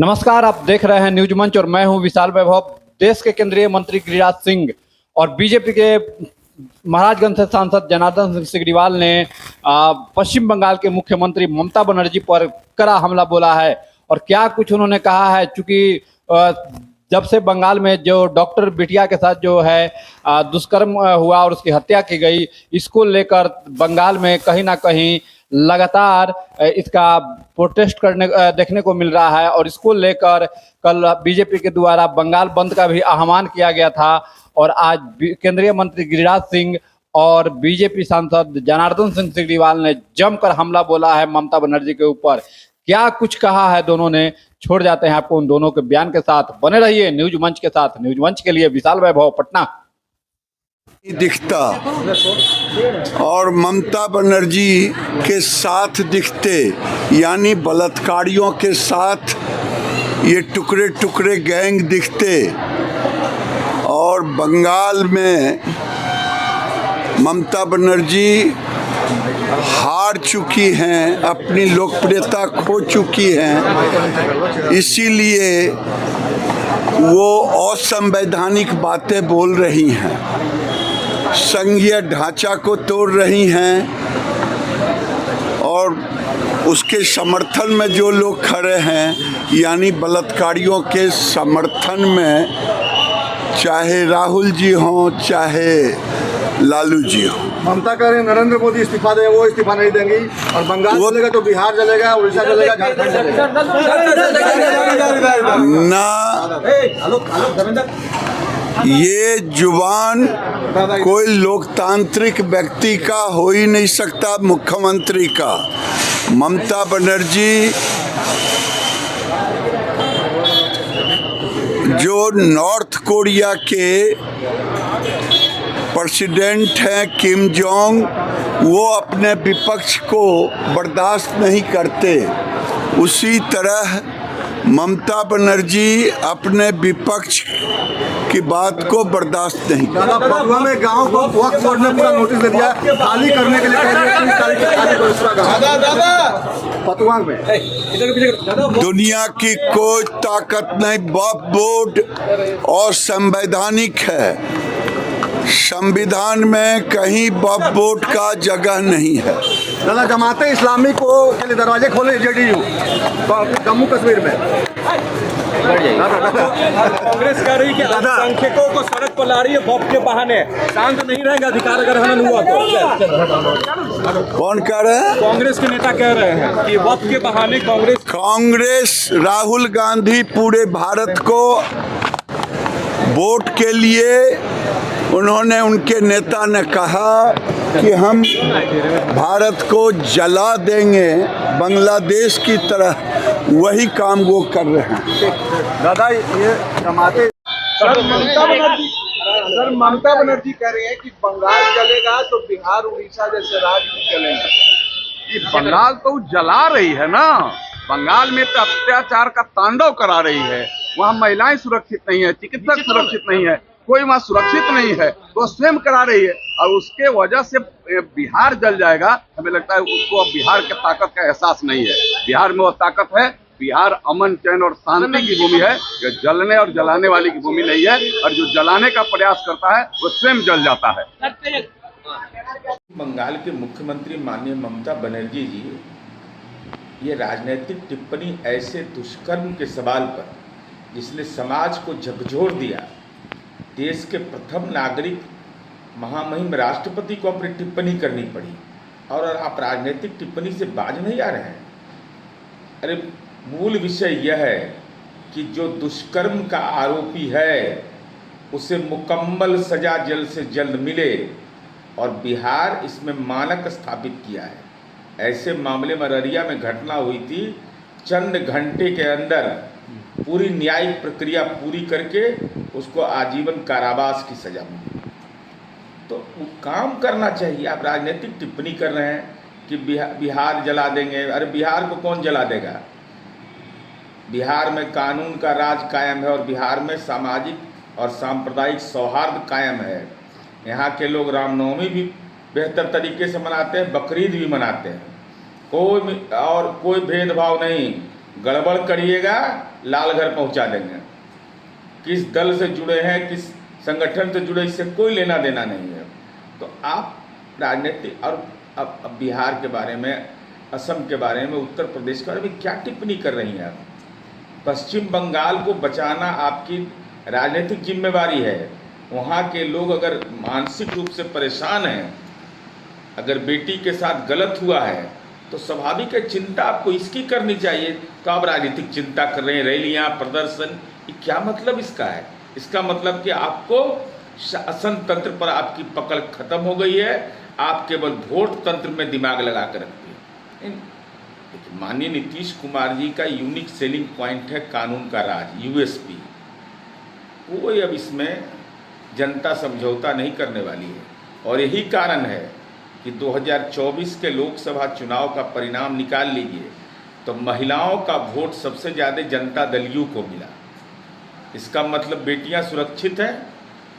नमस्कार, आप देख रहे हैं न्यूज मंच और मैं हूं विशाल वैभव। देश के केंद्रीय मंत्री गिरिराज सिंह और बीजेपी के महाराजगंज से सांसद जनार्दन सिंह सिग्रीवाल ने पश्चिम बंगाल के मुख्यमंत्री ममता बनर्जी पर कड़ा हमला बोला है। और क्या कुछ उन्होंने कहा है, चूंकि जब से बंगाल में जो डॉक्टर बिटिया के साथ जो है दुष्कर्म हुआ और उसकी हत्या की गई, इसको लेकर बंगाल में कहीं ना कहीं लगातार इसका प्रोटेस्ट करने देखने को मिल रहा है। और इसको लेकर कल बीजेपी के द्वारा बंगाल बंद का भी आह्वान किया गया था। और आज केंद्रीय मंत्री गिरिराज सिंह और बीजेपी सांसद जनार्दन सिंह सिग्रीवाल ने जमकर हमला बोला है ममता बनर्जी के ऊपर। क्या कुछ कहा है दोनों ने, छोड़ जाते हैं आपको उन दोनों के बयान के साथ। बने रहिए न्यूज मंच के साथ। न्यूज मंच के लिए विशाल वैभव, पटना। दिखता और ममता बनर्जी के साथ दिखते, यानी बलात्कारियों के साथ ये टुकड़े टुकड़े गैंग दिखते। और बंगाल में ममता बनर्जी हार चुकी हैं, अपनी लोकप्रियता खो चुकी हैं, इसीलिए वो असंवैधानिक बातें बोल रही हैं, संघीय ढांचा को तोड़ रही हैं। और उसके समर्थन में जो लोग खड़े हैं, यानी बलात्कारियों के समर्थन में, चाहे राहुल जी हों चाहे लालू जी हों। ममता कह रहे नरेंद्र मोदी इस्तीफा दे, वो इस्तीफा नहीं देंगी। और बंगाल चलेगा तो बिहार चलेगा, उड़ीसा चलेगा, झारखंड चलेगा ना। ये जुबान कोई लोकतांत्रिक व्यक्ति का हो ही नहीं सकता, मुख्यमंत्री का। ममता बनर्जी जो नॉर्थ कोरिया के प्रेसिडेंट हैं किम जोंग, वो अपने विपक्ष को बर्दाश्त नहीं करते, उसी तरह ममता बनर्जी अपने विपक्ष की बात को बर्दाश्त नहीं करती। फतुआ में गांव को वक्फ बोर्ड ने पूरा नोटिस दे दिया, खाली करने के लिए कह रहे फतुआ में। दुनिया की कोई ताकत नहीं, वक्फ बोर्ड और संवैधानिक है। संविधान में कहीं वक्फ बोर्ड का जगह नहीं है। दादा, जमाते इस्लामी को के लिए दरवाजे खोले जेडीयू जम्मू कश्मीर में। कांग्रेस कह रही कि अल्पसंख्यकों को सड़क पर ला रही है वक्फ के बहाने, शांत नहीं रहेगा अधिकार अगर हनन हुआ तो। कौन कह रहे हैं? कांग्रेस के नेता कह रहे हैं कि वक्फ के बहाने कांग्रेस राहुल गांधी पूरे भारत को वोट के लिए, उन्होंने, उनके नेता ने कहा कि हम भारत को जला देंगे बांग्लादेश की तरह, वही काम वो कर रहे हैं। दादा, ये जमाते सर ममता बनर्जी कह रही है कि बंगाल जलेगा तो बिहार उड़ीसा जैसे राज्य भी जलेंगे। ये बंगाल तो जला रही है ना, बंगाल में तो अत्याचार का तांडव करा रही है। वहाँ महिलाएं सुरक्षित नहीं है, चिकित्सक सुरक्षित नहीं है, कोई वहाँ सुरक्षित नहीं है, तो स्वयं करा रही है। और उसके वजह से बिहार जल जाएगा। हमें लगता है उसको अब बिहार के ताकत का एहसास नहीं है। बिहार में वो ताकत है। बिहार अमन, चैन और शांति की भूमि है, जो जलने और जलाने वाली की भूमि नहीं है। और जो जलाने का प्रयास करता है वो स्वयं जल जाता है। बंगाल के मुख्यमंत्री माननीय ममता बनर्जी जी ये राजनीतिक टिप्पणी ऐसे दुष्कर्म के सवाल पर, जिसने समाज को झकझोर दिया, देश के प्रथम नागरिक महामहिम राष्ट्रपति को अपनी टिप्पणी करनी पड़ी, और आप राजनीतिक टिप्पणी से बाज नहीं आ रहे हैं। अरे मूल विषय यह है कि जो दुष्कर्म का आरोपी है उसे मुकम्मल सजा जल्द से जल्द मिले, और बिहार इसमें मानक स्थापित किया है। ऐसे मामले में अररिया में घटना हुई थी, चंद घंटे के अंदर पूरी न्यायिक प्रक्रिया पूरी करके उसको आजीवन कारावास की सजा मिली। तो वो काम करना चाहिए। आप राजनीतिक टिप्पणी कर रहे हैं कि बिहार जला देंगे। अरे बिहार को कौन जला देगा? बिहार में कानून का राज कायम है, और बिहार में सामाजिक और सांप्रदायिक सौहार्द कायम है। यहाँ के लोग रामनवमी भी बेहतर तरीके से मनाते हैं, बकरीद भी मनाते हैं। कोई भेदभाव नहीं। गड़बड़ करिएगा लालघर पहुंचा देंगे। किस दल से जुड़े हैं, किस संगठन से जुड़े, इससे कोई लेना देना नहीं है। तो आप राजनीतिक और अब बिहार के बारे में, असम के बारे में, उत्तर प्रदेश के बारे में क्या टिप्पणी कर रही हैं आप? पश्चिम बंगाल को बचाना आपकी राजनीतिक जिम्मेवारी है। वहाँ के लोग अगर मानसिक रूप से परेशान हैं, अगर बेटी के साथ गलत हुआ है तो स्वाभाविक है चिंता आपको इसकी करनी चाहिए। तो आप राजनीतिक चिंता कर रहे हैं, रैलियाँ, प्रदर्शन, ये क्या मतलब इसका है? इसका मतलब कि आपको शासन तंत्र पर आपकी पकड़ खत्म हो गई है, आप केवल वोट तंत्र में दिमाग लगा कर रखते हैं। माननीय नीतीश कुमार जी का यूनिक सेलिंग पॉइंट है कानून का राज, यूएसपी। कोई अब इसमें जनता समझौता नहीं करने वाली है। और यही कारण है कि 2024 के लोकसभा चुनाव का परिणाम निकाल लीजिए तो महिलाओं का वोट सबसे ज़्यादा जनता दलियों को मिला। इसका मतलब बेटियां सुरक्षित हैं,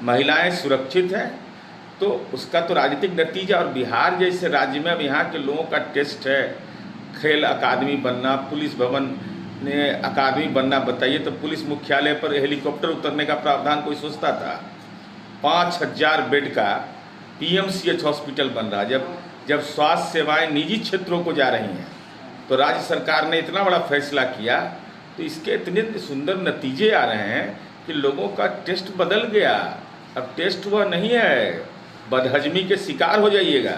महिलाएं सुरक्षित हैं, तो उसका तो राजनीतिक नतीजा। और बिहार जैसे राज्य में अब यहाँ के लोगों का टेस्ट है खेल अकादमी बनना, पुलिस भवन ने अकादमी बनना। बताइए तो पुलिस मुख्यालय पर हेलीकॉप्टर उतरने का प्रावधान कोई सोचता था? 5000 बेड का पीएमसीएच हॉस्पिटल बन रहा। जब स्वास्थ्य सेवाएं निजी क्षेत्रों को जा रही हैं तो राज्य सरकार ने इतना बड़ा फैसला किया, तो इसके इतने सुंदर नतीजे आ रहे हैं कि लोगों का टेस्ट बदल गया। अब टेस्ट वह नहीं है, बदहजमी के शिकार हो जाइएगा।